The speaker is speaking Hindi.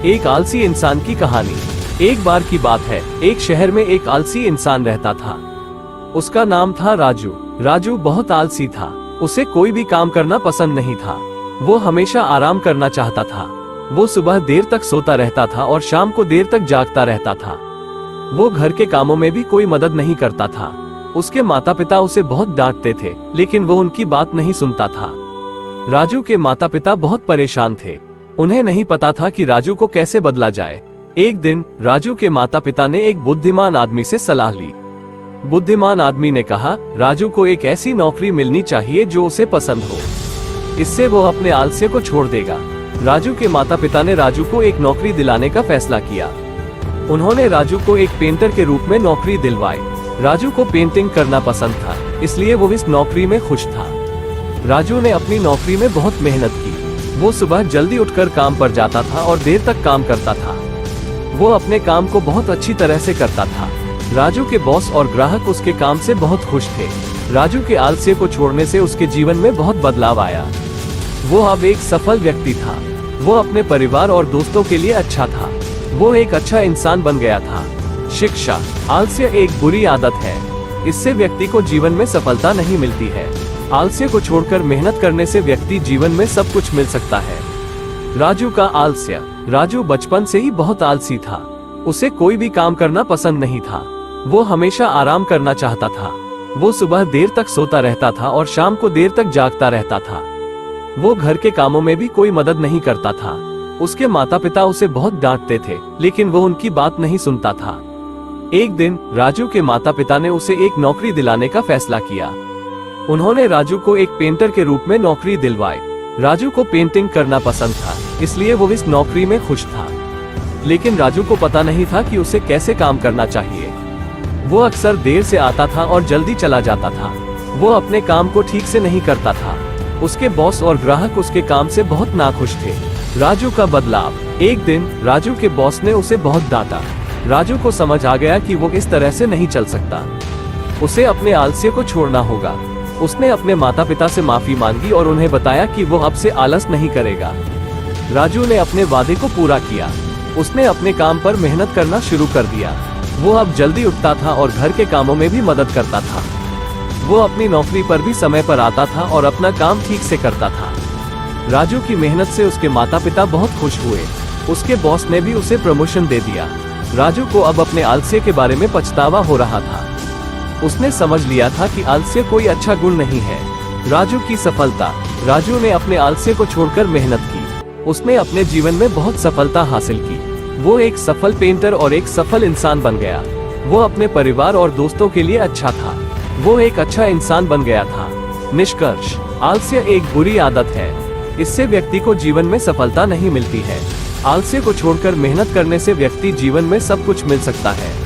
एक आलसी इंसान की कहानी। एक बार की बात है, एक शहर में एक आलसी इंसान रहता था। उसका नाम था राजू। राजू बहुत आलसी था। उसे कोई भी काम करना पसंद नहीं था। वो हमेशा आराम करना चाहता था। वो सुबह देर तक सोता रहता था और शाम को देर तक जागता रहता था। वो घर के कामों में भी कोई मदद नहीं करता था। उसके माता पिता उसे बहुत डांटते थे, लेकिन वो उनकी बात नहीं सुनता था। राजू के माता पिता बहुत परेशान थे। उन्हें नहीं पता था कि राजू को कैसे बदला जाए। एक दिन राजू के माता पिता ने एक बुद्धिमान आदमी से सलाह ली। बुद्धिमान आदमी ने कहा, राजू को एक ऐसी नौकरी मिलनी चाहिए जो उसे पसंद हो। इससे वो अपने आलस्य को छोड़ देगा। राजू के माता पिता ने राजू को एक नौकरी दिलाने का फैसला किया। उन्होंने राजू को एक पेंटर के रूप में नौकरी दिलवाई। राजू को पेंटिंग करना पसंद था, इसलिए वो इस नौकरी में खुश था। राजू ने अपनी नौकरी में बहुत मेहनत की। वो सुबह जल्दी उठकर काम पर जाता था और देर तक काम करता था। वो अपने काम को बहुत अच्छी तरह से करता था। राजू के बॉस और ग्राहक उसके काम से बहुत खुश थे। राजू के आलस्य को छोड़ने से उसके जीवन में बहुत बदलाव आया। वो अब एक सफल व्यक्ति था। वो अपने परिवार और दोस्तों के लिए अच्छा था। वो एक अच्छा इंसान बन गया था। शिक्षा। आलस्य एक बुरी आदत है। इससे व्यक्ति को जीवन में सफलता नहीं मिलती है। आलस्य को छोड़कर मेहनत करने से व्यक्ति जीवन में सब कुछ मिल सकता है। राजू का आलस्य। राजू बचपन से ही बहुत आलसी था। उसे कोई भी काम करना पसंद नहीं था। वो हमेशा आराम करना चाहता था। वो सुबह देर तक सोता रहता था और शाम को देर तक जागता रहता था। वो घर के कामों में भी कोई मदद नहीं करता था। उसके माता पिता उसे बहुत डांटते थे, लेकिन वो उनकी बात नहीं सुनता था। एक दिन राजू के माता पिता ने उसे एक नौकरी दिलाने का फैसला किया। उन्होंने राजू को एक पेंटर के रूप में नौकरी दिलवाई। राजू को पेंटिंग करना पसंद था, इसलिए वो इस नौकरी में खुश था। लेकिन राजू को पता नहीं था कि उसे कैसे काम करना चाहिए। वो अक्सर देर से आता था और जल्दी चला जाता था। वो अपने काम को ठीक से नहीं करता था। उसके बॉस और ग्राहक उसके काम से बहुत नाखुश थे। राजू का बदलाव। एक दिन राजू के बॉस ने उसे बहुत डांटा। राजू को समझ आ गया कि वो इस तरह से नहीं चल सकता। उसे अपने आलस्य को छोड़ना होगा। उसने अपने माता पिता से माफी मांगी और उन्हें बताया कि वो अब से आलस नहीं करेगा। राजू ने अपने वादे को पूरा किया। उसने अपने काम पर मेहनत करना शुरू कर दिया। वो अब जल्दी उठता था और घर के कामों में भी मदद करता था। वो अपनी नौकरी पर भी समय पर आता था और अपना काम ठीक से करता था। राजू की मेहनत से उसके माता पिता बहुत खुश हुए। उसके बॉस ने भी उसे प्रमोशन दे दिया। राजू को अब अपने आलस्य के बारे में पछतावा हो रहा था। उसने समझ लिया था कि आलस्य कोई अच्छा गुण नहीं है। राजू की सफलता। राजू ने अपने आलस्य को छोड़कर मेहनत की। उसने अपने जीवन में बहुत सफलता हासिल की। वो एक सफल पेंटर और एक सफल इंसान बन गया। वो अपने परिवार और दोस्तों के लिए अच्छा था। वो एक अच्छा इंसान बन गया था। निष्कर्ष। आलस्य एक बुरी आदत है। इससे व्यक्ति को जीवन में सफलता नहीं मिलती है। आलस्य को छोड़कर मेहनत करने से व्यक्ति जीवन में सब कुछ मिल सकता है।